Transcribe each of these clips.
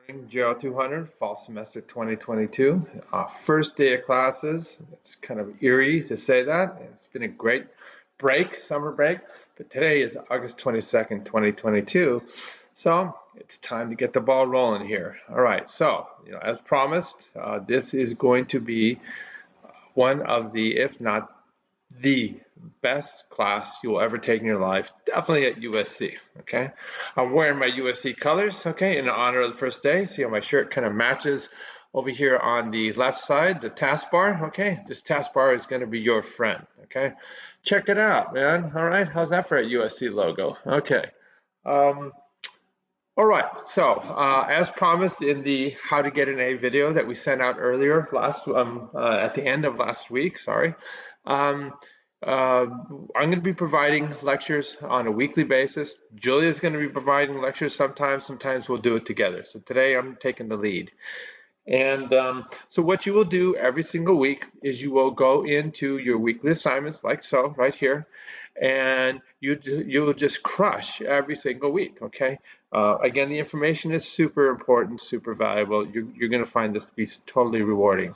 Morning, GERO 200, fall semester 2022. First day of classes. It's kind of eerie to say that. It's been a great break, summer break, but today is August 22nd, 2022. So it's time to get the ball rolling here. All right, so as promised, this is going to be one of the, if not the best class you'll ever take in your life, definitely at USC, okay? I'm wearing my USC colors, okay, in honor of the first day. See how my shirt kind of matches over here on the left side, the taskbar, okay? This taskbar is gonna be your friend, okay? Check it out, man, all right? How's that for a USC logo? Okay. All right, so as promised in the How to Get an A video that we sent out earlier at the end of last week, sorry, um, I'm going to be providing lectures on a weekly basis. Julia's going to be providing lectures sometimes we'll do it together. So today I'm taking the lead. And so what you will do every single week is you will go into your weekly assignments like so, right here, and you'll just crush every single week, okay? Again, the information is super important, super valuable. You're going to find this to be totally rewarding.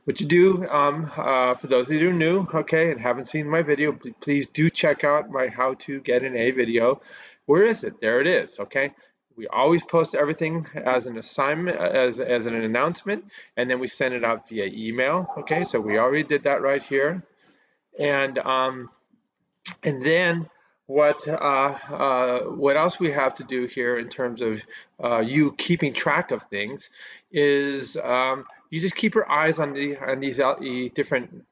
What you do, for those of you who are new, okay, and haven't seen my video, please do check out my How to Get an A video. Where is it? There it is, okay? We always post everything as an assignment, as an announcement, and then we send it out via email. Okay, so we already did that right here, and then what else we have to do here in terms of you keeping track of things is you just keep your eyes on these different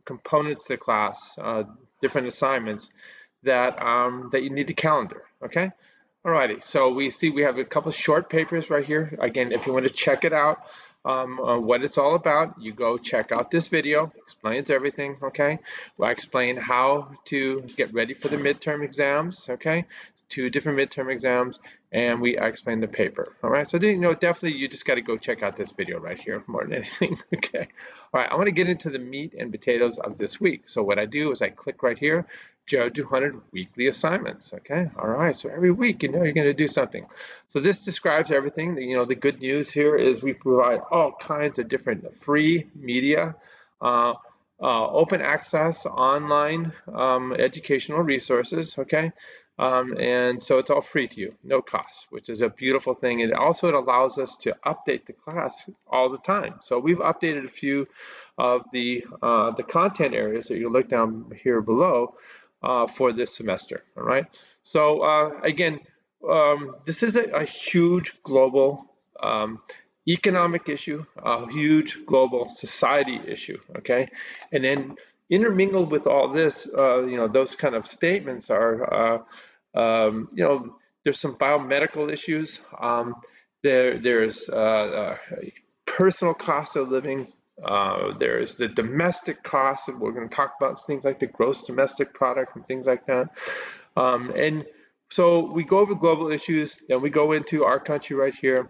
components to the class, different assignments that that you need to calendar. Okay. Alrighty, so we see we have a couple short papers right here. Again, if you want to check it out, what it's all about, you go check out this video. Explains everything, okay? I explain how to get ready for the midterm exams, okay? 2 different midterm exams, and I explain the paper, all right? So definitely you just got to go check out this video right here more than anything, okay? All right, I want to get into the meat and potatoes of this week. So what I do is I click right here, GERO 200 weekly assignments, okay? All right, so every week, you're going to do something. So this describes everything. The good news here is we provide all kinds of different free media, open access, online educational resources, okay? And so it's all free to you, no cost, which is a beautiful thing. And also it allows us to update the class all the time. So we've updated a few of the content areas that you look down here below for this semester, all right? So again, this is a huge global economic issue, a huge global society issue, okay? And then intermingled with all this, those kind of statements are, there's some biomedical issues. There's personal cost of living. There's the domestic costs, and we're going to talk about things like the gross domestic product and things like that. And so we go over global issues, then we go into our country right here.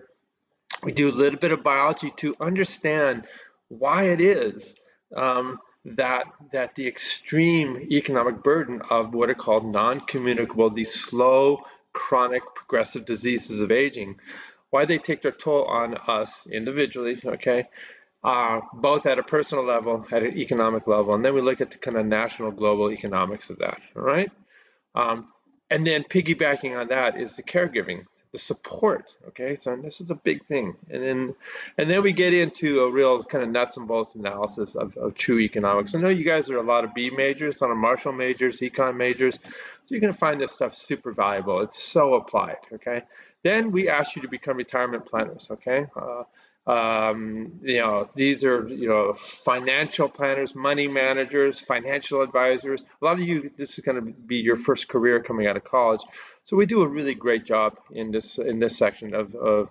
We do a little bit of biology to understand why it is that the extreme economic burden of what are called non-communicable, these slow, chronic, progressive diseases of aging, why they take their toll on us individually, okay? Both at a personal level, at an economic level, and then we look at the kind of national global economics of that, all right? And then piggybacking on that is the caregiving, the support, okay? So this is a big thing. And then we get into a real kind of nuts and bolts analysis of true economics. I know you guys are a lot of B majors, a lot of Marshall majors, econ majors, so you're gonna find this stuff super valuable. It's so applied, okay? Then we ask you to become retirement planners, okay? These are, financial planners, money managers, financial advisors. A lot of you, this is going to be your first career coming out of college. So we do a really great job in this section of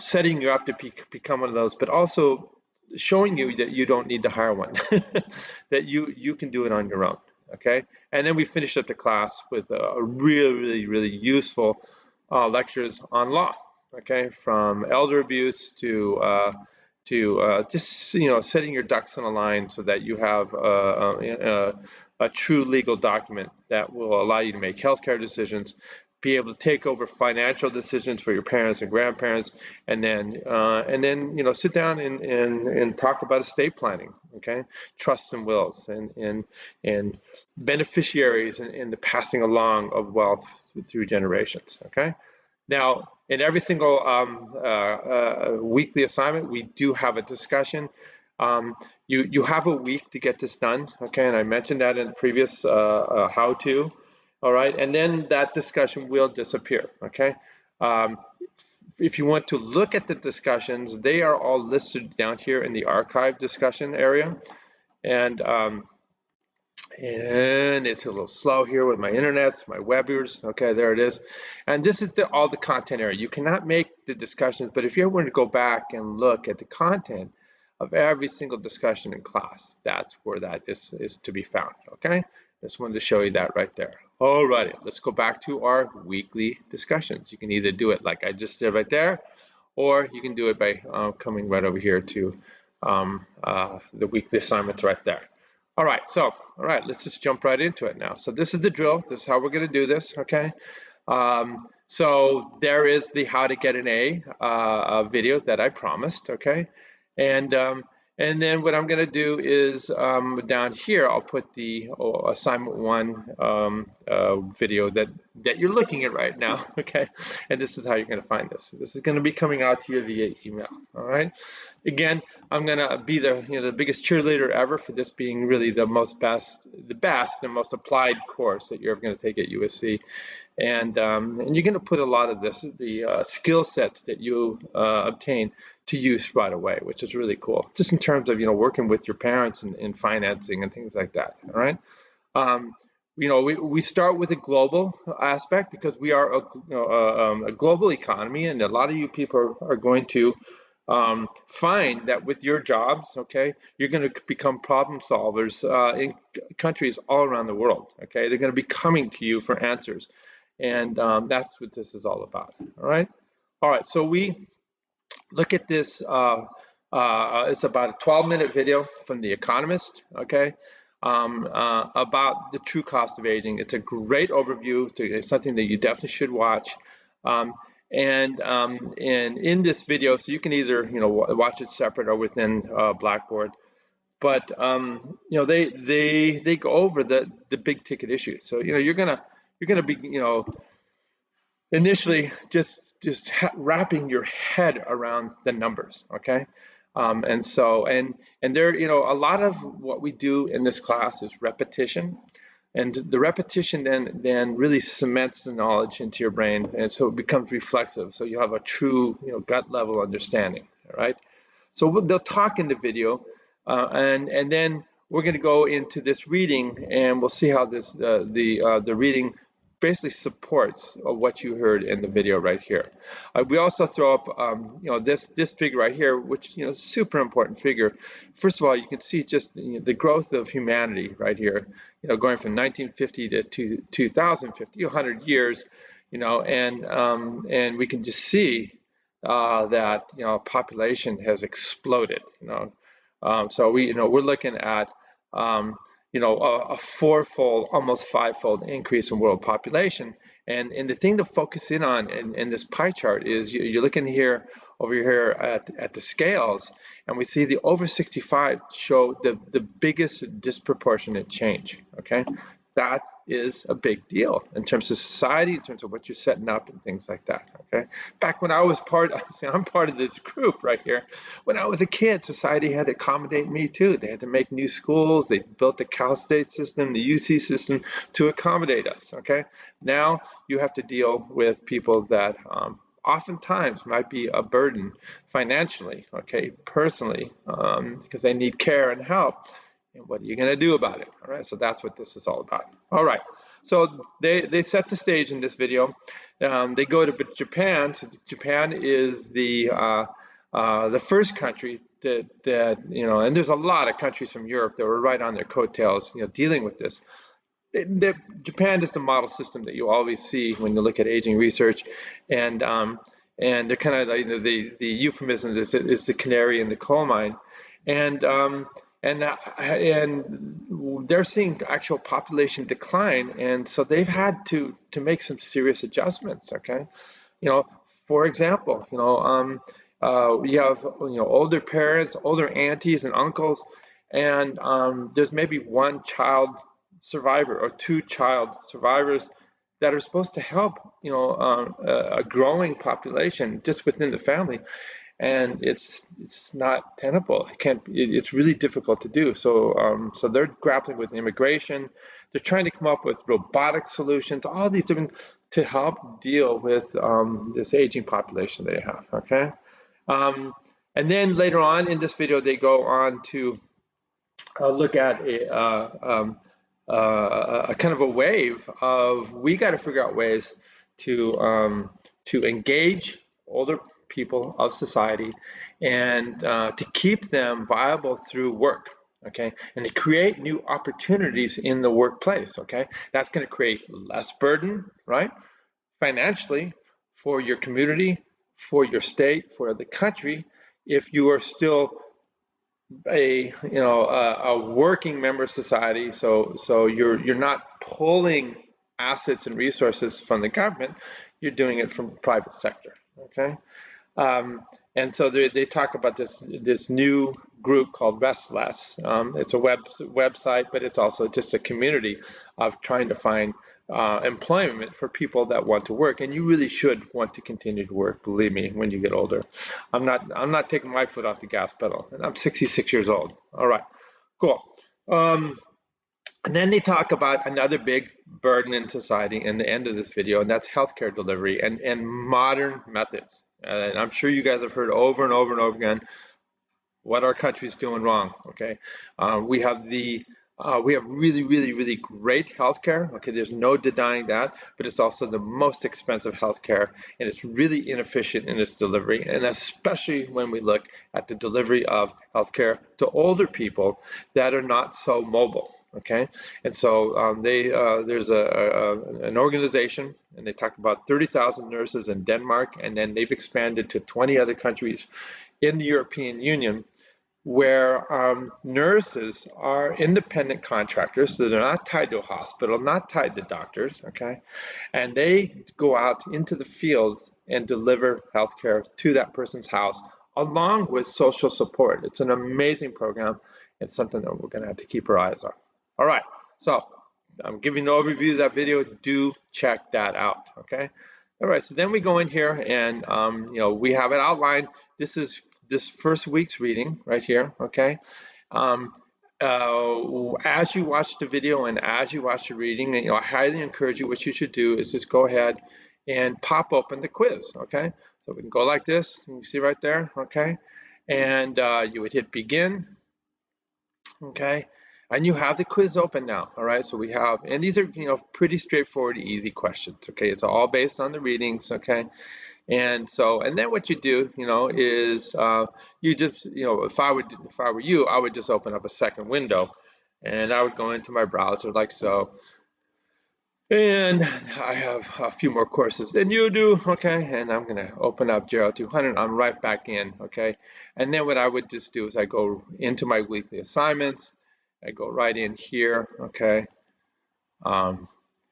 setting you up to become one of those, but also showing you that you don't need to hire one, that you can do it on your own, okay? And then we finish up the class with a really useful lectures on law. Okay, from elder abuse to just setting your ducks in a line so that you have a true legal document that will allow you to make healthcare decisions, be able to take over financial decisions for your parents and grandparents, and then sit down and talk about estate planning, okay, trusts and wills, and beneficiaries, and the passing along of wealth through generations, okay. Now, in every single weekly assignment, we do have a discussion. You have a week to get this done, okay, and I mentioned that in the previous how-to, all right, and then that discussion will disappear, okay. Um, if you want to look at the discussions, they are all listed down here in the archive discussion area, and it's a little slow here with my internets, my webbers. Okay, there it is. And this is all the content area. You cannot make the discussions, but if you want to go back and look at the content of every single discussion in class, that's where that is to be found. Okay, just wanted to show you that right there. Alrighty, let's go back to our weekly discussions. You can either do it like I just did right there, or you can do it by coming right over here to the weekly assignments right there. All right, let's just jump right into it now. So this is the drill. This is how we're going to do this, okay? So there is the how to get an A video that I promised, okay? And then what I'm going to do is down here, I'll put the assignment 1 video that you're looking at right now, okay? And this is how you're going to find this. This is going to be coming out to you via email, all right? Again, I'm going to be the biggest cheerleader ever for this being really the best and most applied course that you're ever going to take at USC. And you're going to put a lot of the skill sets that you obtain to use right away, which is really cool. Just in terms of working with your parents and financing and things like that. All right. We start with a global aspect because we are a global economy, and a lot of you people are going to find that with your jobs, okay, you're going to become problem solvers in countries all around the world. Okay, they're going to be coming to you for answers. And that's what this is all about. All right. So we look at this. It's about a 12-minute video from The Economist. Okay. About the true cost of aging. It's a great overview. It's something that you definitely should watch. And in this video, so you can either watch it separate or within Blackboard. But they go over the big ticket issues. So you're gonna be initially just wrapping your head around the numbers, okay? And there, a lot of what we do in this class is repetition, and the repetition then really cements the knowledge into your brain, and so it becomes reflexive. So you have a true, gut level understanding, all right? So they'll talk in the video, and then we're going to go into this reading, and we'll see how the reading basically supports what you heard in the video right here. We also throw up, this figure right here, which is a super important figure. First of all, you can see just the growth of humanity right here. Going from 1950 to 2050, 100 years. And we can just see that population has exploded. So we're looking at a fourfold, almost fivefold increase in world population. And the thing to focus in on in this pie chart is you're looking over here at the scales, and we see the over 65 show the biggest disproportionate change. Okay, that is a big deal in terms of society, in terms of what you're setting up and things like that. Okay, back when I was I'm part of this group right here. When I was a kid, society had to accommodate me too. They had to make new schools. They built the Cal State system, the UC system to accommodate us. Okay, now you have to deal with people that oftentimes might be a burden financially, okay, personally, because they need care and help. And what are you going to do about it? All right, so that's what this is all about. All right, so they set the stage in this video. They go to Japan. So Japan is the first country that and there's a lot of countries from Europe that were right on their coattails, dealing with this. Japan is the model system that you always see when you look at aging research, and they're kind of the euphemism is the canary in the coal mine, and and they're seeing actual population decline, and so they've had to make some serious adjustments. Okay, you know, for example, we have older parents, older aunties and uncles, and there's maybe one child survivor or two child survivors that are supposed to help a growing population just within the family, and it's not tenable. It's really difficult to do. So they're grappling with immigration. They're trying to come up with robotic solutions, all these different to help deal with this aging population they have. Okay, um, and then later on in this video, they go on to look at a kind of a wave of we got to figure out ways to engage older people of society and to keep them viable through work. Okay, and to create new opportunities in the workplace. Okay, that's going to create less burden, right, financially for your community, for your state, for the country, if you are still a working member of society. So you're not pulling assets and resources from the government. You're doing it from the private sector. Okay, um, and so they talk about this new group called Restless. It's a website, but it's also just a community of trying to find employment for people that want to work. And you really should want to continue to work, believe me, when you get older. I'm not taking my foot off the gas pedal, and I'm 66 years old. All right, cool. Um, and then they talk about another big burden in society in the end of this video, and that's healthcare delivery and modern methods. And I'm sure you guys have heard over and over and over again what our country's doing wrong. Okay, we have really, really, really great healthcare. Okay, there's no denying that, but it's also the most expensive healthcare, and it's really inefficient in its delivery, and especially when we look at the delivery of healthcare to older people that are not so mobile. Okay, and so there's an organization, and they talk about 30,000 nurses in Denmark, and then they've expanded to 20 other countries in the European Union, where nurses are independent contractors, so they're not tied to a hospital, not tied to doctors, okay? And they go out into the fields and deliver healthcare to that person's house along with social support. It's an amazing program. It's something that we're going to have to keep our eyes on. All right, so I'm giving an overview of that video. Do check that out, okay? All right, so then we go in here and we have it outlined. This is this first week's reading right here, okay? As you watch the video and as you watch the reading, I highly encourage you, what you should do is just go ahead and pop open the quiz, okay? So we can go like this, you see right there, okay? And you would hit begin, okay? And you have the quiz open now, all right? So we have, and these are, pretty straightforward, easy questions, okay? It's all based on the readings, okay? And so, and then what you do, is you just, if I were you, I would just open up a second window, and I would go into my browser like so. And I have a few more courses than you do, okay? And I'm gonna open up GERO 200. I'm right back in, okay? And then what I would just do is I go into my weekly assignments. I go right in here, okay? And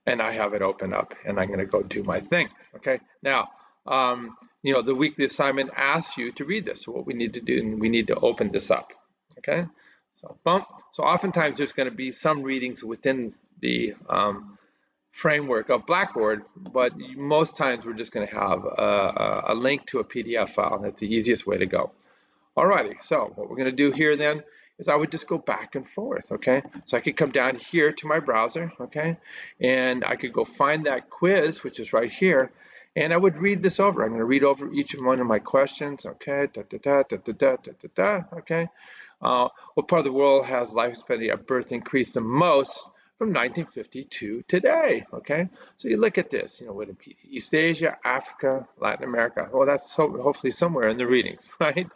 I have it open up, and I'm gonna go do my thing, okay? Now, the weekly assignment asks you to read this. So what we need to do, we need to open this up, okay? So bump. So oftentimes there's going to be some readings within the framework of Blackboard, but most times we're just going to have a link to a PDF file. That's the easiest way to go. Alrighty, so what we're going to do here then is I would just go back and forth, okay? So I could come down here to my browser, okay? And I could go find that quiz, which is right here, and I would read this over. I'm going to read over each one of my questions, okay? Okay? What part of the world has life expectancy at birth increased the most from 1950 to today, okay? So you look at this, would it be East Asia, Africa, Latin America? Well, that's hopefully somewhere in the readings, right?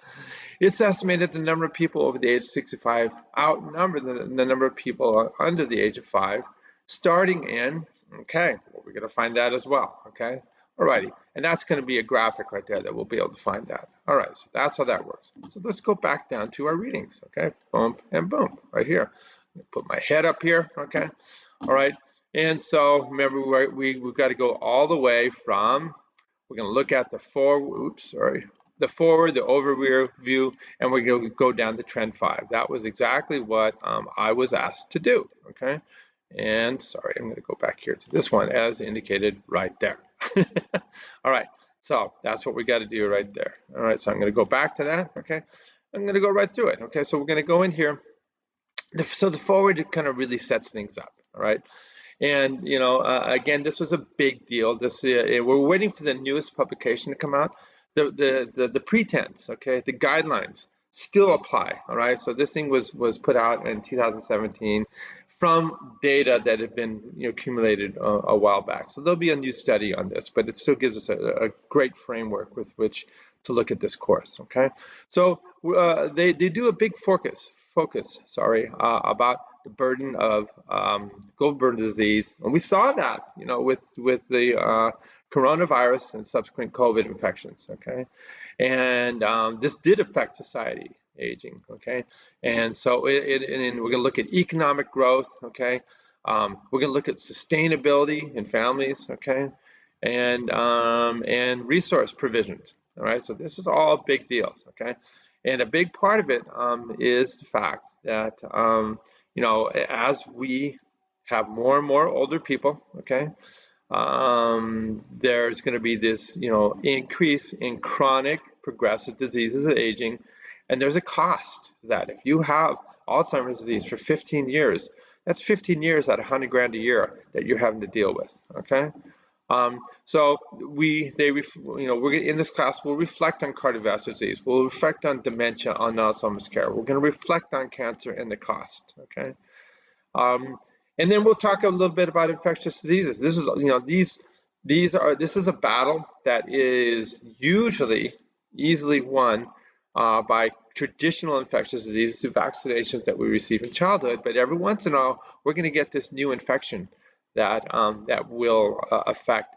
It's estimated the number of people over the age of 65 outnumber the number of people under the age of 5, starting in, okay, well, we're going to find that as well, okay? Alrighty, and that's going to be a graphic right there that we'll be able to find that. All right, so that's how that works. So let's go back down to our readings, okay? Boom and boom, right here. Put my head up here, okay? All right, and so remember, we've got to go all the way from, we're going to look at the forward, the forward, the overview, and we're going to go down to trend 5. That was exactly what I was asked to do, okay? And sorry, I'm going to go back here to this one as indicated right there. All right, so that's what we got to do right there. All right, so I'm going to go back to that, okay? I'm going to go right through it, okay? So we're going to go in here. So the forward kind of really sets things up, all right? And you know, again, this was a big deal. We're waiting for the newest publication to come out. The pretense, okay, the guidelines still apply. All right, so this thing was put out in 2017 from data that had been accumulated a while back. So there'll be a new study on this, but it still gives us a great framework with which to look at this course. Okay, so they do a big focus about the burden of global disease, and we saw that with the coronavirus and subsequent COVID infections. Okay, and this did affect society, aging. Okay, and so and we're going to look at economic growth. Okay, we're going to look at sustainability in families. Okay, and resource provisions. All right, so this is all big deals. Okay, and a big part of it is the fact that as we have more and more older people, okay, there's going to be this increase in chronic progressive diseases of aging, and there's a cost to that. If you have Alzheimer's disease for 15 years, that's 15 years at 100 grand a year that you're having to deal with. Okay. So we're in this class, we'll reflect on cardiovascular disease, we'll reflect on dementia, on Alzheimer's care, we're going to reflect on cancer and the cost, okay? And then we'll talk a little bit about infectious diseases. This is, this is a battle that is usually easily won by traditional infectious diseases through vaccinations that we receive in childhood, but every once in a while, we're going to get this new infection that will affect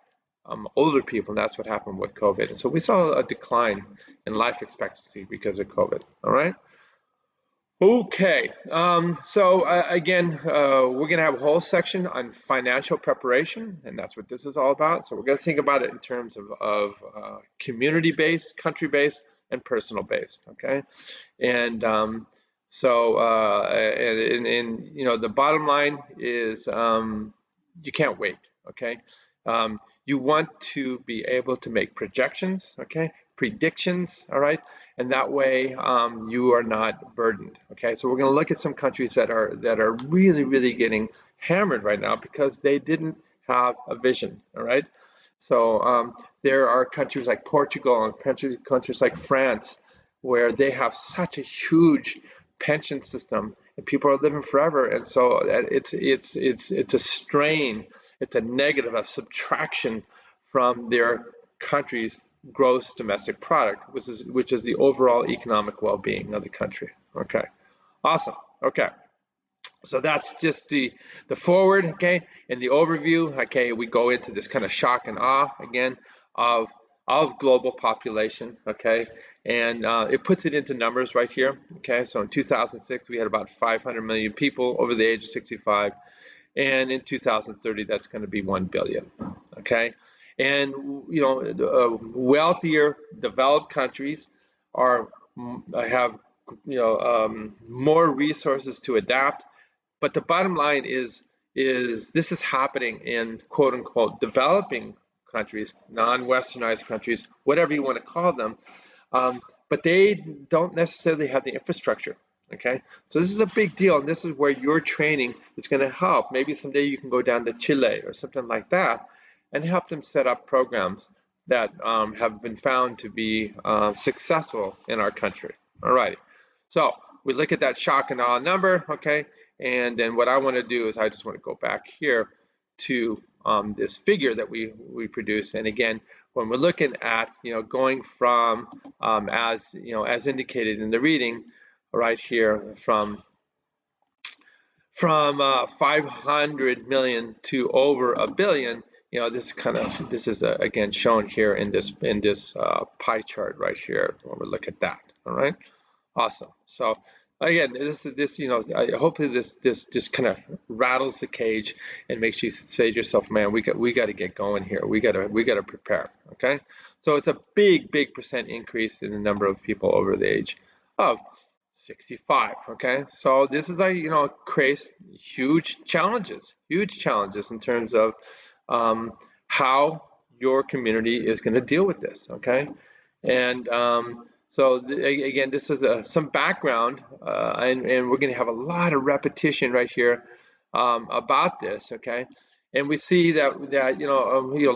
older people, and that's what happened with COVID. And so we saw a decline in life expectancy because of COVID. All right. Okay. So again, we're going to have a whole section on financial preparation, and that's what this is all about. So we're going to think about it in terms of community-based, country-based, and personal-based. Okay. And so the bottom line is you can't wait, okay? You want to be able to make projections, okay? Predictions, all right? And that way you are not burdened, okay? So we're going to look at some countries that are really, really getting hammered right now because they didn't have a vision, all right? So there are countries like Portugal and countries like France where they have such a huge pension system and people are living forever, and so it's a strain, it's a negative, a subtraction from their country's gross domestic product, which is the overall economic well-being of the country. Okay, awesome. Okay, so that's just the forward. Okay, and the overview. Okay, we go into this kind of shock and awe again of global population. Okay, and it puts it into numbers right here. Okay, so in 2006 we had about 500 million people over the age of 65, and in 2030 that's going to be 1 billion. Okay, and wealthier developed countries have more resources to adapt, but the bottom line is this is happening in quote unquote developing countries, non-westernized countries, whatever you want to call them, but they don't necessarily have the infrastructure. Okay, so this is a big deal, and this is where your training is going to help. Maybe someday you can go down to Chile or something like that and help them set up programs that have been found to be successful in our country. All right, so we look at that shock and awe number, okay, and then what I want to do is I just want to go back here to this figure that we produced. And again, when we're looking at going from as indicated in the reading right here from 500 million to over 1 billion, this is again shown here in this pie chart right here when we look at that. All right, awesome. So again, hopefully this just kind of rattles the cage and makes you say to yourself, man, we got to get going here. We got to prepare. Okay, so it's a big percent increase in the number of people over the age of 65. Okay, so this is creates huge challenges in terms of how your community is going to deal with this. Okay, and so again, this is some background, and we're going to have a lot of repetition right here about this. Okay, and we see that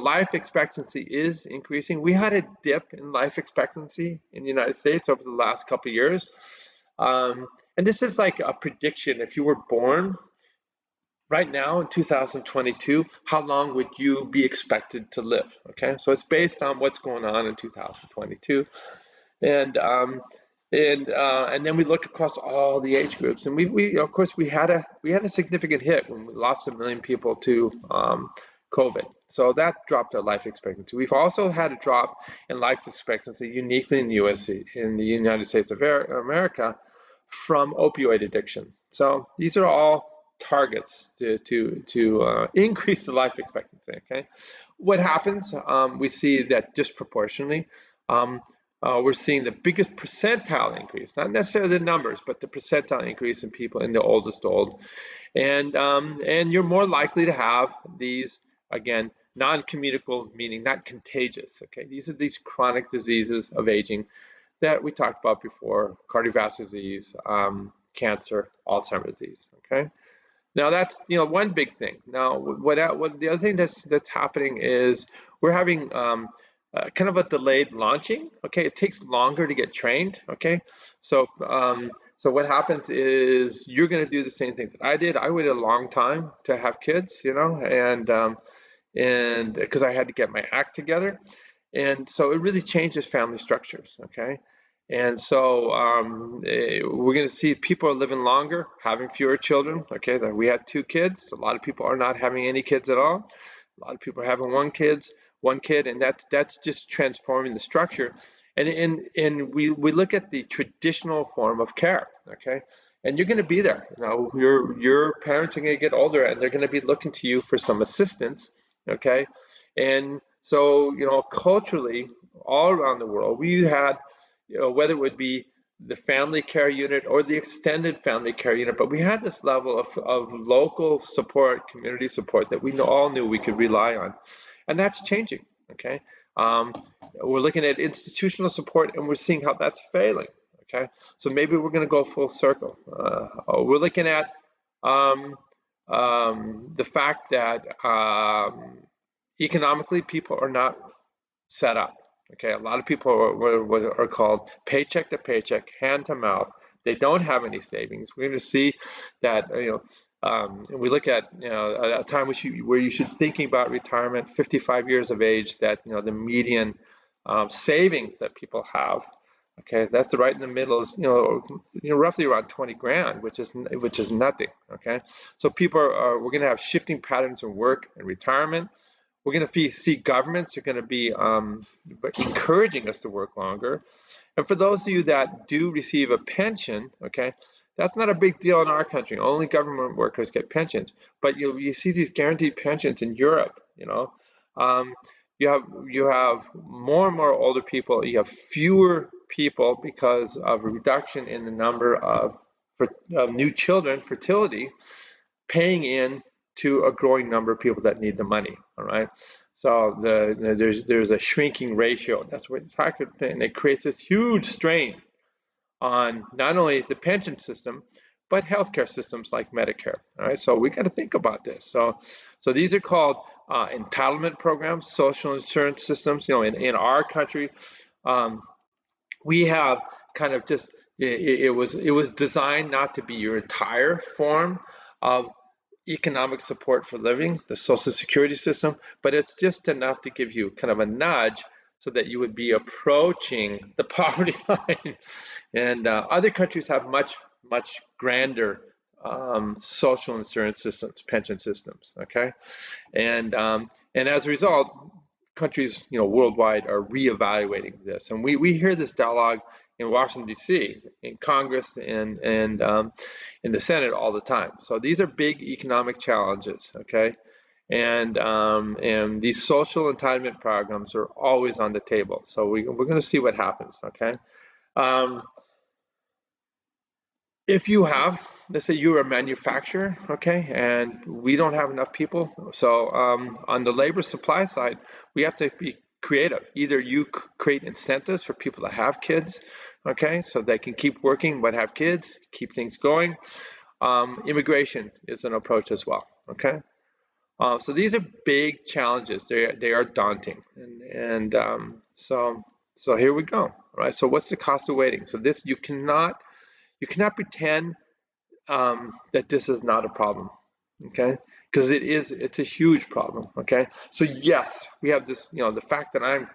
life expectancy is increasing. We had a dip in life expectancy in the United States over the last couple of years. And this is like a prediction. If you were born right now in 2022, how long would you be expected to live? Okay, so it's based on what's going on in 2022, and and then we look across all the age groups, and we of course we had a significant hit when we lost 1 million people to COVID. So that dropped our life expectancy. We've also had a drop in life expectancy uniquely in the United States of America, from opioid addiction. So these are all targets to increase the life expectancy. Okay, what happens? We see that disproportionately, we're seeing the biggest percentile increase, not necessarily the numbers, but the percentile increase in people in the oldest old, and you're more likely to have these, again, non-communicable, meaning not contagious. Okay, these are these chronic diseases of aging that we talked about before: cardiovascular disease, cancer, Alzheimer's disease. Okay, now that's one big thing. Now, what the other thing that's happening is we're having kind of a delayed launching. Okay, it takes longer to get trained. Okay, so so what happens is you're going to do the same thing that I did. I waited a long time to have kids, and because I had to get my act together. And so it really changes family structures. Okay, and so we're going to see people are living longer, having fewer children. Okay, we had 2 kids. A lot of people are not having any kids at all. A lot of people are having one kid, and that's just transforming the structure. And we look at the traditional form of care. Okay, and you're going to be there. Your parents are going to get older, and they're going to be looking to you for some assistance. Okay, and so culturally, all around the world, we had, whether it would be the family care unit or the extended family care unit, but we had this level of local support, community support that we all knew we could rely on, and that's changing. Okay, we're looking at institutional support, and we're seeing how that's failing. Okay, so maybe we're going to go full circle. We're looking at the fact that economically people are not set up. Okay, a lot of people are called paycheck to paycheck, hand to mouth. They don't have any savings. We're going to see that, and we look at a time where you should thinking about retirement, 55 years of age, that the median savings that people have. Okay, that's right in the middle, is roughly around 20 grand, which is nothing. Okay, so we're going to have shifting patterns of work and retirement. We're going to see governments are going to be encouraging us to work longer. And for those of you that do receive a pension, okay, that's not a big deal in our country. Only government workers get pensions. But you see these guaranteed pensions in Europe. You have more and more older people. You have fewer people because of a reduction in the number of new children, fertility, paying in to a growing number of people that need the money. All right, so there's a shrinking ratio. That's what it's talking about, and it creates this huge strain on not only the pension system but healthcare systems like Medicare. All right, so we got to think about this. So these are called entitlement programs, social insurance systems. In our country, we have kind of just it was designed not to be your entire form of economic support for living, the Social Security system, but it's just enough to give you kind of a nudge so that you would be approaching the poverty line. And other countries have much social insurance systems, pension systems. Okay, and And as a result, countries, worldwide are reevaluating this. And we hear this dialogue in Washington, D.C., in Congress and in the Senate all the time. So these are big economic challenges, okay? And these social entitlement programs are always on the table. So we're going to see what happens, okay? Um, if you have, let's say you're a manufacturer, okay, and we don't have enough people, so on the labor supply side, we have to be creative. Either you create incentives for people to have kids, okay, so they can keep working but have kids, keep things going. Immigration is an approach as well, okay. So these are big challenges. They are daunting, and so here we go. All right. So what's the cost of waiting? So this you cannot pretend that this is not a problem, okay? Because it is. It's a huge problem, okay? So yes, we have this. The fact that I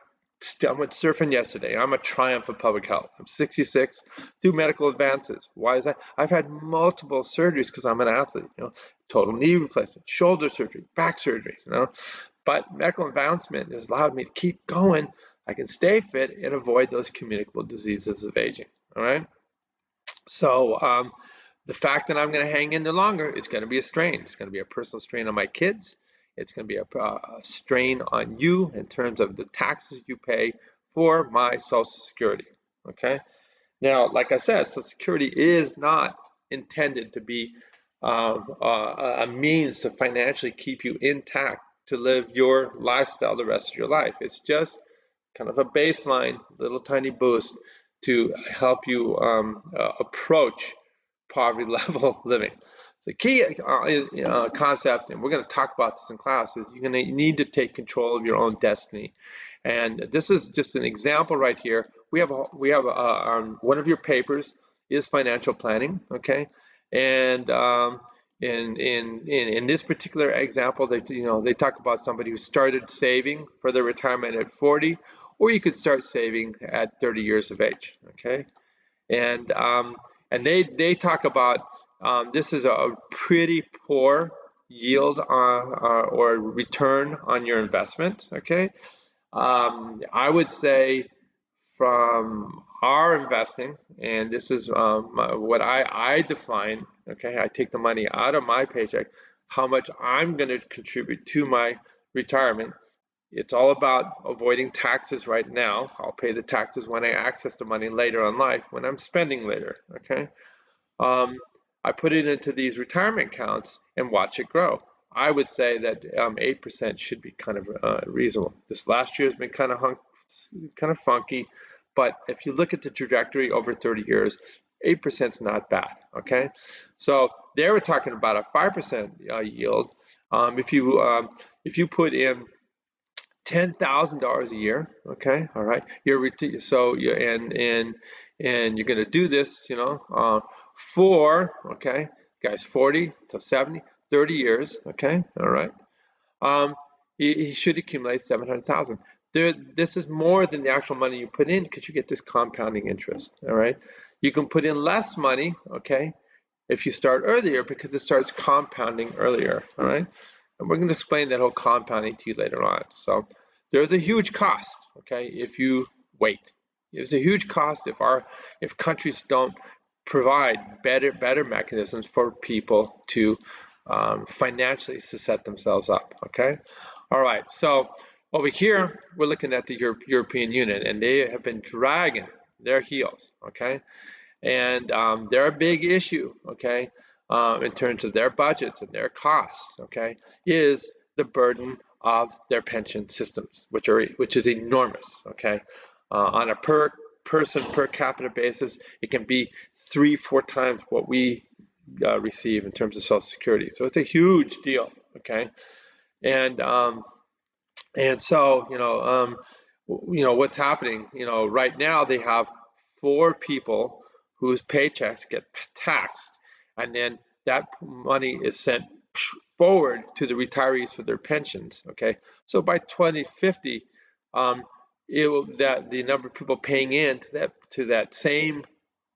went surfing yesterday. I'm a triumph of public health. I'm 66 through medical advances. Why is that? I've had multiple surgeries because I'm an athlete. Total knee replacement, shoulder surgery, back surgery. But medical advancement has allowed me to keep going. I can stay fit and avoid those communicable diseases of aging. All right. So the fact that I'm going to hang in there longer is going to be a strain. It's going to be a personal strain on my kids. It's going to be a strain on you in terms of the taxes you pay for my Social Security. Okay. Now, like I said, Social Security is not intended to be a means to financially keep you intact to live your lifestyle the rest of your life. It's just kind of a baseline, little tiny boost to help you approach poverty level living. So the key concept, and we're going to talk about this in class, is you're going to need to take control of your own destiny. And this is just an example right here. We have one of your papers is financial planning, okay? And in this particular example, they talk about somebody who started saving for their retirement at 40, or you could start saving at 30 years of age, okay? And they talk about this is a pretty poor yield or return on your investment, okay? I would say from our investing, and this is what I define, okay? I take the money out of my paycheck, how much I'm going to contribute to my retirement. It's all about avoiding taxes right now. I'll pay the taxes when I access the money later in life, when I'm spending later, okay? Um, I put it into these retirement accounts and watch it grow. I would say that 8% should be kind of reasonable. This last year has been kind of funky, but if you look at the trajectory over 30 years, 8% is not bad, okay? So they were talking about a 5% yield. If you put in $10,000 a year, okay, all right. So you and you're going to do this, for, okay, guys, 40 to 70, 30 years, okay, all right. You should accumulate 700,000. This is more than the actual money you put in because you get this compounding interest, all right. You can put in less money, okay, if you start earlier because it starts compounding earlier, all right. And we're going to explain that whole compounding to you later on. So there's a huge cost, okay, if you wait. There's a huge cost if countries don't provide better mechanisms for people to financially set themselves up, okay? All right, so over here, we're looking at the European Union, and they have been dragging their heels, okay? And they're a big issue, okay, in terms of their budgets and their costs, okay, is the burden of their pension systems, which is enormous, okay. On a per person per capita basis, it can be 3-4 times what we receive in terms of Social Security. So it's a huge deal, okay. And so what's happening, right now they have 4 people whose paychecks get taxed, and then that money is sent forward to the retirees for their pensions, okay? So by 2050, the number of people paying in to that same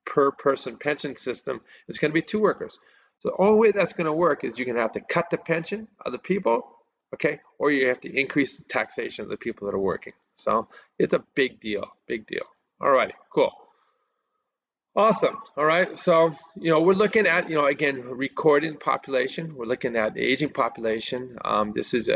per person pension system is going to be 2 workers. So the only way that's going to work is you're going to have to cut the pension of the people okay? Or you have to increase the taxation of the people that are working. So it's a big deal, big deal. All righty, cool. Awesome. All right. So, we're looking at, again, recording population. We're looking at aging population. This is,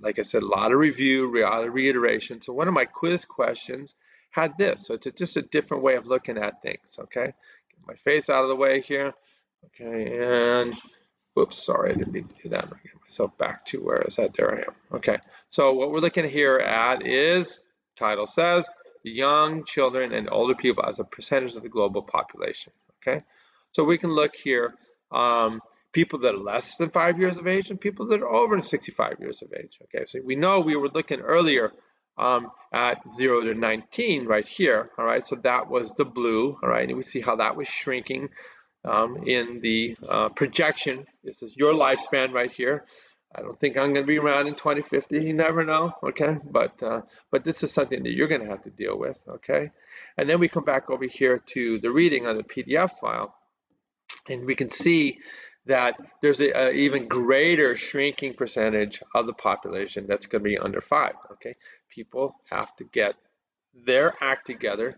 like I said, a lot of review, a lot of reiteration. So one of my quiz questions had this. So it's just a different way of looking at things. Okay. Get my face out of the way here. Okay. And oops, sorry, I didn't mean to do that. I'll get myself back to where I was at. There I am. Okay. So what we're looking here at is, title says, young children and older people as a percentage of the global population. Okay. So we can look here, people that are less than 5 years of age and people that are over 65 years of age. Okay. So we know we were looking earlier at 0 to 19 right here. All right. So that was the blue. All right. And we see how that was shrinking in the projection. This is your lifespan right here. I don't think I'm going to be around in 2050. You never know, okay? But this is something that you're going to have to deal with, okay? And then we come back over here to the reading on the PDF file, and we can see that there's an even greater shrinking percentage of the population that's going to be under 5, okay? People have to get their act together,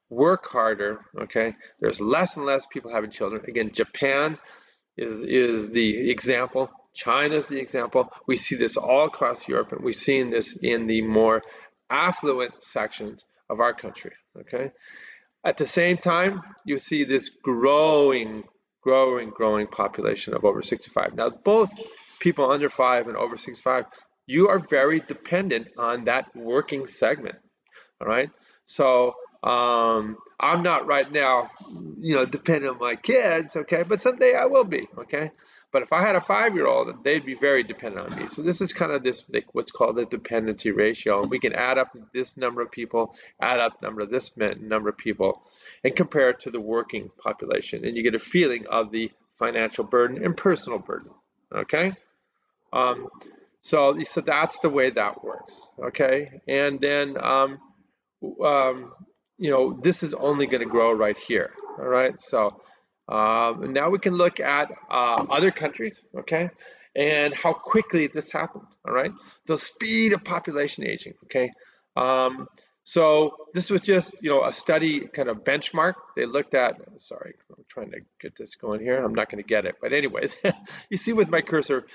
work harder, okay? There's less and less people having children. Again, Japan is the example. China's the example. We see this all across Europe, and we've seen this in the more affluent sections of our country, okay? At the same time, you see this growing population of over 65. Now, both people under 5 and over 65, you are very dependent on that working segment. All right. So I'm not right now, dependent on my kids. Okay. But someday I will be. Okay. But if I had a 5-year-old, they'd be very dependent on me. So this is kind of this, what's called the dependency ratio. We can add up this number of people, add up this number of people, and compare it to the working population. And you get a feeling of the financial burden and personal burden. Okay. So that's the way that works. Okay. And then, this is only going to grow right here. All right. So now we can look at other countries, okay, and how quickly this happened. All right. So speed of population aging. Okay. So this was just, a study kind of benchmark. They looked at, sorry, I'm trying to get this going here. I'm not going to get it. But anyways, you see with my cursor,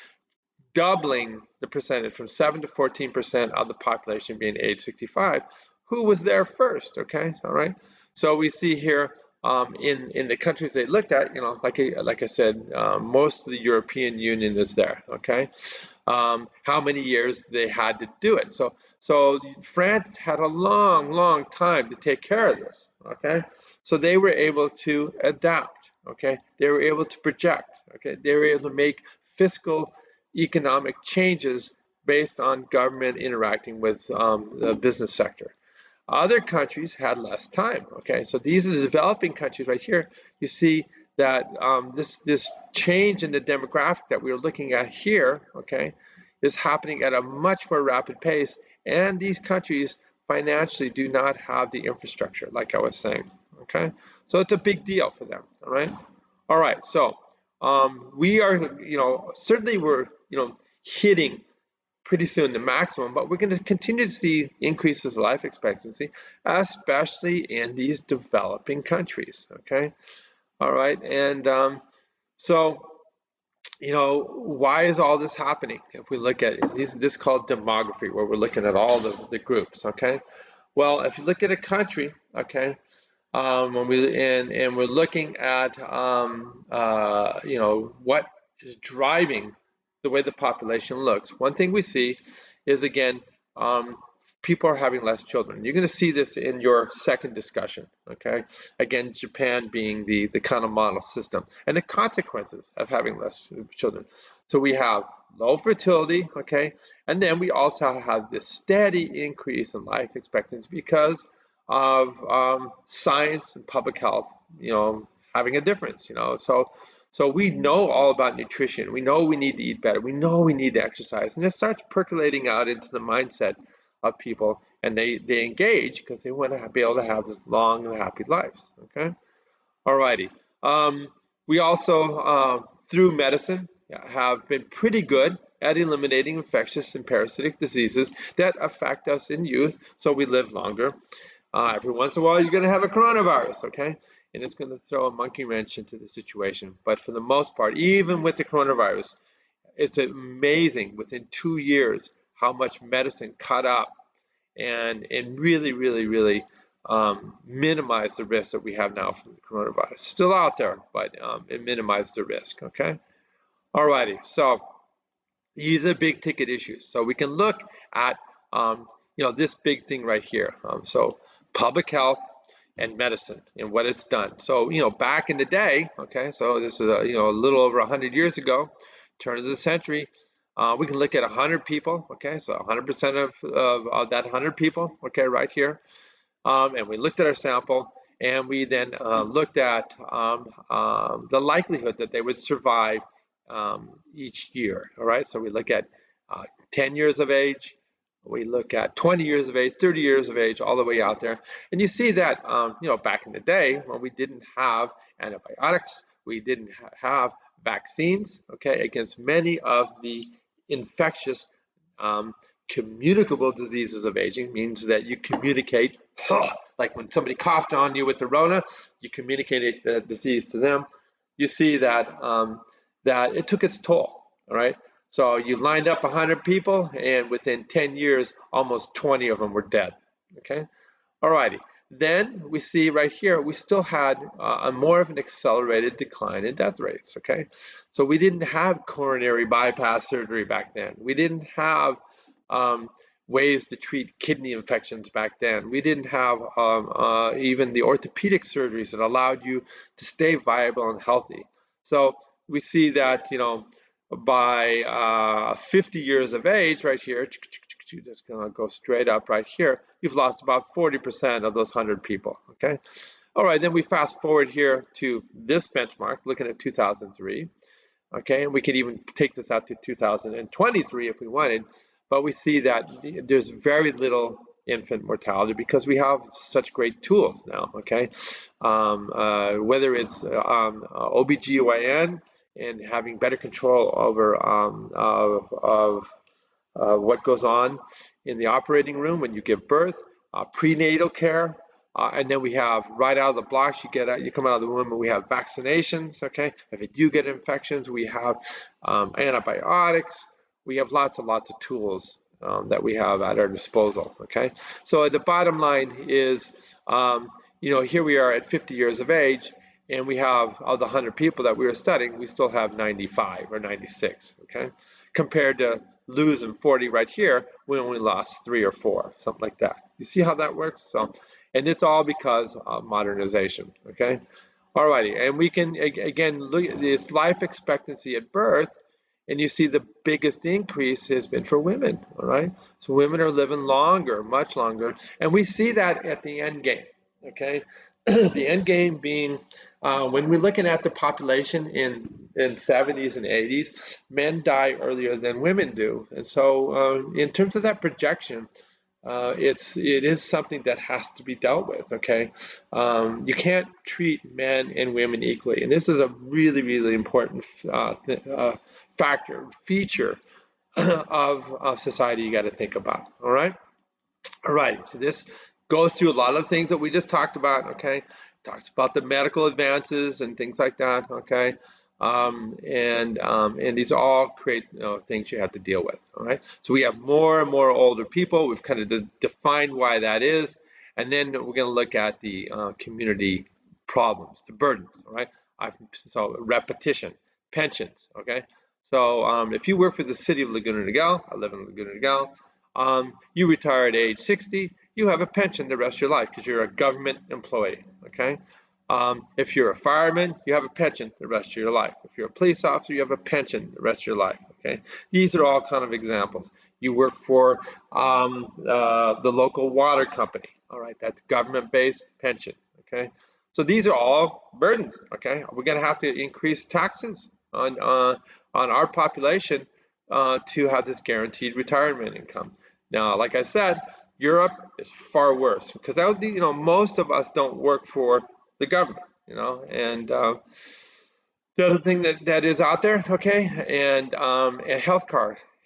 doubling the percentage from 7 to 14% of the population being age 65. Who was there first? Okay, all right. So we see here in the countries they looked at, like I said, most of the European Union is there. Okay, how many years they had to do it. So France had a long time to take care of this. Okay, so they were able to adapt. Okay, they were able to project. Okay, they were able to make fiscal economic changes based on government interacting with the business sector. Other countries had less time. Okay, so these are the developing countries right here. You see that this change in the demographic that we are looking at here, okay, is happening at a much more rapid pace, and these countries financially do not have the infrastructure, like I was saying. Okay, so it's a big deal for them. All right. So we are, certainly we're, hitting pretty soon the maximum, but we're going to continue to see increases in life expectancy, especially in these developing countries. Okay. All right. And so, why is all this happening? If we look at it, this is called demography, where we're looking at all the groups. Okay. Well, if you look at a country, okay, when we're looking at what is driving the way the population looks. One thing we see is, again, people are having less children. You're going to see this in your second discussion. Okay, again, Japan being the kind of model system and the consequences of having less children. So we have low fertility, okay, and then we also have this steady increase in life expectancy because of science and public health, having a difference, So we know all about nutrition. We know we need to eat better. We know we need to exercise. And it starts percolating out into the mindset of people, and they engage because they want to be able to have this long and happy lives, okay? All righty. We also, through medicine, have been pretty good at eliminating infectious and parasitic diseases that affect us in youth so we live longer. Every once in a while, you're going to have a coronavirus, okay? And it's going to throw a monkey wrench into the situation. But for the most part, even with the coronavirus, it's amazing within 2 years how much medicine cut up and really minimize the risk that we have now from the coronavirus. Still out there, but it minimized the risk, okay? Alrighty, so these are big ticket issues. So we can look at this big thing right here. So public health and medicine and what it's done. So back in the day, okay, so this is a little over 100 years ago, turn of the century. We can look at 100 people, okay, so 100% of that 100 people, okay, right here. And we looked at our sample, and we then looked at the likelihood that they would survive each year. All right, so we look at 10 years of age, we look at 20 years of age, 30 years of age, all the way out there. And you see that, back in the day when we didn't have antibiotics, we didn't have vaccines, okay, against many of the infectious communicable diseases of aging, means that you communicate, like when somebody coughed on you with the Rona, you communicated the disease to them. You see that that it took its toll, all right? So you lined up 100 people, and within 10 years, almost 20 of them were dead, okay? All righty. Then we see right here, we still had a more of an accelerated decline in death rates, okay? So we didn't have coronary bypass surgery back then. We didn't have ways to treat kidney infections back then. We didn't have even the orthopedic surgeries that allowed you to stay viable and healthy. So we see that, by 50 years of age right here, just gonna go straight up right here, you've lost about 40% of those 100 people, okay? All right, then we fast forward here to this benchmark, looking at 2003, okay? And we could even take this out to 2023 if we wanted, but we see that there's very little infant mortality because we have such great tools now, okay? Whether it's OBGYN and having better control over what goes on in the operating room when you give birth, prenatal care, and then we have right out of the blocks, you come out of the womb and we have vaccinations, okay? If you do get infections, we have antibiotics. We have lots and lots of tools that we have at our disposal, okay? So the bottom line is, here we are at 50 years of age, and we have, of the 100 people that we were studying, we still have 95 or 96, okay? Compared to losing 40 right here, we only lost 3 or 4, something like that. You see how that works? So, and it's all because of modernization, okay? All righty, and we can, again, look at this life expectancy at birth, and you see the biggest increase has been for women, all right? So women are living longer, much longer, and we see that at the end game, okay? The end game being, when we're looking at the population in 70s and 80s, men die earlier than women do. And so in terms of that projection, it is something that has to be dealt with, okay? You can't treat men and women equally. And this is a really important feature of society you got to think about, all right? All right, so this goes through a lot of things that we just talked about, okay? Talks about the medical advances and things like that, okay? And these all create things you have to deal with, all right? So we have more and more older people. We've kind of defined why that is. And then we're gonna look at the community problems, the burdens, all right? So repetition, pensions, okay? So if you work for the city of Laguna Niguel, I live in Laguna Niguel, you retire at age 60, you have a pension the rest of your life because you're a government employee, okay? If you're a fireman, you have a pension the rest of your life. If you're a police officer, you have a pension the rest of your life, okay? These are all kind of examples. You work for the local water company, all right? That's government-based pension, okay? So these are all burdens, okay? We're gonna have to increase taxes on our population to have this guaranteed retirement income. Now, like I said, Europe is far worse because most of us don't work for the government, and the other thing that is out there, okay, and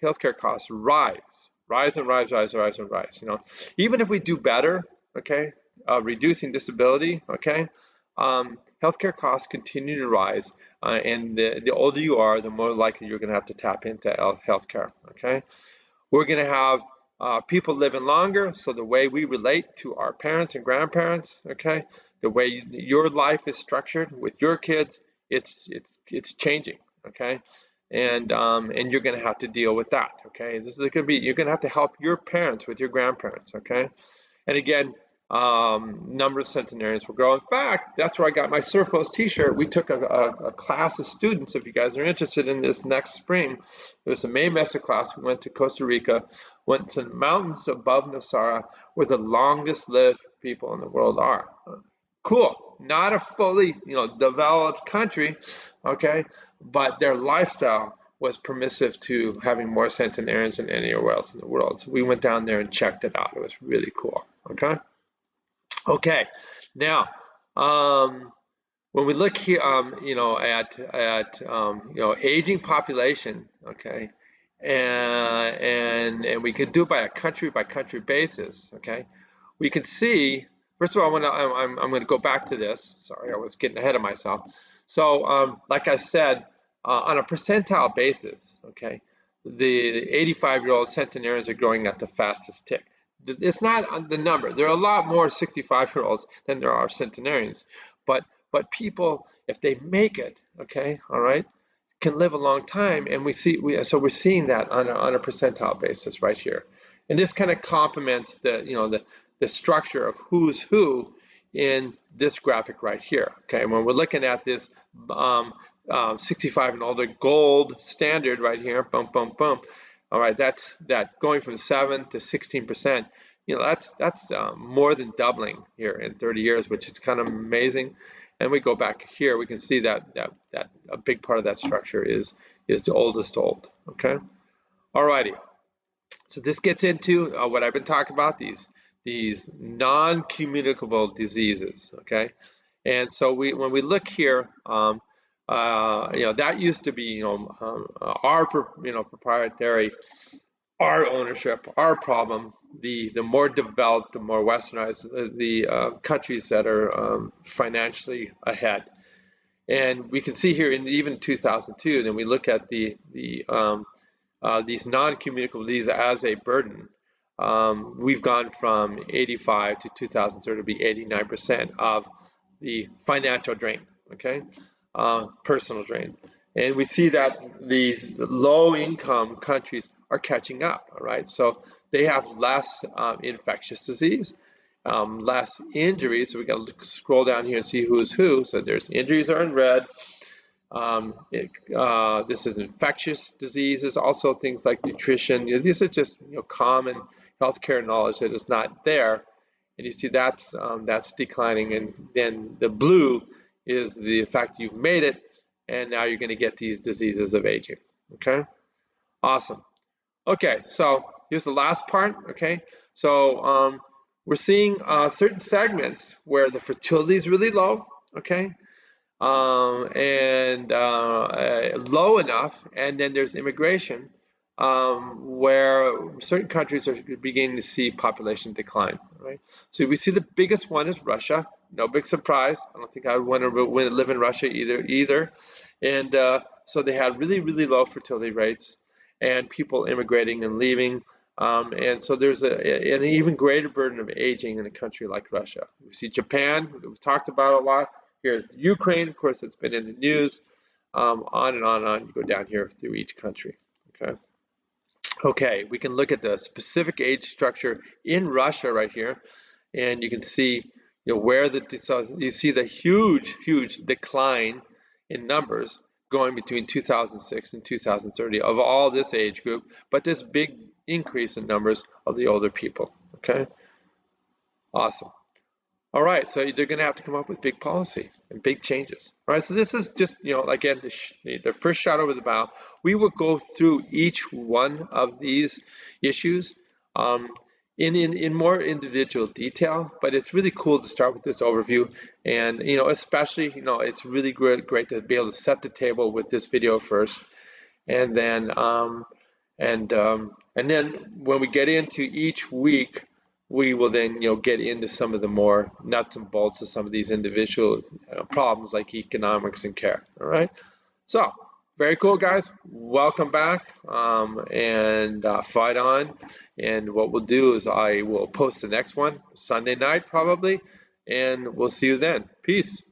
healthcare costs rise, rise and rise, rise, rise and rise. Even if we do better, okay, reducing disability, okay, healthcare costs continue to rise, and the older you are, the more likely you're going to have to tap into healthcare, okay. We're going to have people living longer, so the way we relate to our parents and grandparents, okay, the way your life is structured with your kids, it's changing, okay, and you're going to have to deal with that, okay. This is going to be You're going to have to help your parents with your grandparents, okay. And again, number of centenarians will grow. In fact, that's where I got my Surfos t-shirt. We took a class of students, if you guys are interested in this next spring. It was a May semester class. We went to Costa Rica, went to the mountains above Nosara, where the longest lived people in the world are. Cool. Not a fully, developed country, okay, but their lifestyle was permissive to having more centenarians than anywhere else in the world. So we went down there and checked it out. It was really cool. Okay. Okay. Now, when we look here, at aging population, okay, and we could do it by country basis, okay. We could see. First of all, I'm going to go back to this. Sorry, I was getting ahead of myself. So, like I said, on a percentile basis, okay, the 85-year-old centenarians are growing at the fastest tick. It's not the number. There are a lot more 65-year-olds than there are centenarians, but people, if they make it, okay, all right, can live a long time, and we're seeing that on a percentile basis right here, and this kind of complements the structure of who's who in this graphic right here. Okay, when we're looking at this 65 and older gold standard right here, boom, boom, boom. All right, that's going from 7 to 16%. That's more than doubling here in 30 years, which is kind of amazing. And we go back here, we can see that a big part of that structure is the oldest old. Okay, alrighty. So this gets into what I've been talking about, these non-communicable diseases. Okay, and so when we look here, that used to be our proprietary, our ownership, our problem. The more developed, the more westernized the countries that are financially ahead. And we can see here in even 2002, then we look at these non-communicable diseases as a burden. We've gone from 85 to 2030 to be 89% of the financial drain, okay, personal drain. And we see that these low-income countries are catching up, all right? So they have less infectious disease, less injuries. So we got to scroll down here and see who's who. So there's injuries are in red. This is infectious diseases, also things like nutrition. These are just common healthcare knowledge that is not there, and you see that's declining. And then the blue is the fact you've made it, and now you're going to get these diseases of aging. Okay, awesome. Okay, so here's the last part. Okay, so we're seeing certain segments where the fertility is really low. Okay. And low enough, and then there's immigration, where certain countries are beginning to see population decline, right? So we see the biggest one is Russia. No big surprise. I don't think I would want to live in Russia either. And so they had really, really low fertility rates, and people immigrating and leaving. And so there's an even greater burden of aging in a country like Russia. We see Japan, we've talked about a lot. Here's Ukraine, of course, it's been in the news, on and on and on. You go down here through each country, okay? Okay, we can look at the specific age structure in Russia right here, and you can see where you see the huge decline in numbers going between 2006 and 2030 of all this age group, but this big increase in numbers of the older people, okay? Awesome. All right, so they're going to have to come up with big policy and big changes. All right, so this is just, again, the first shot over the bow. We will go through each one of these issues in more individual detail, but it's really cool to start with this overview. And, especially, it's really great to be able to set the table with this video first. And then And then when we get into each week, we will then get into some of the more nuts and bolts of some of these individual problems like economics and care. All right. So very cool, guys. Welcome back, and fight on. And what we'll do is I will post the next one Sunday night probably, and we'll see you then. Peace.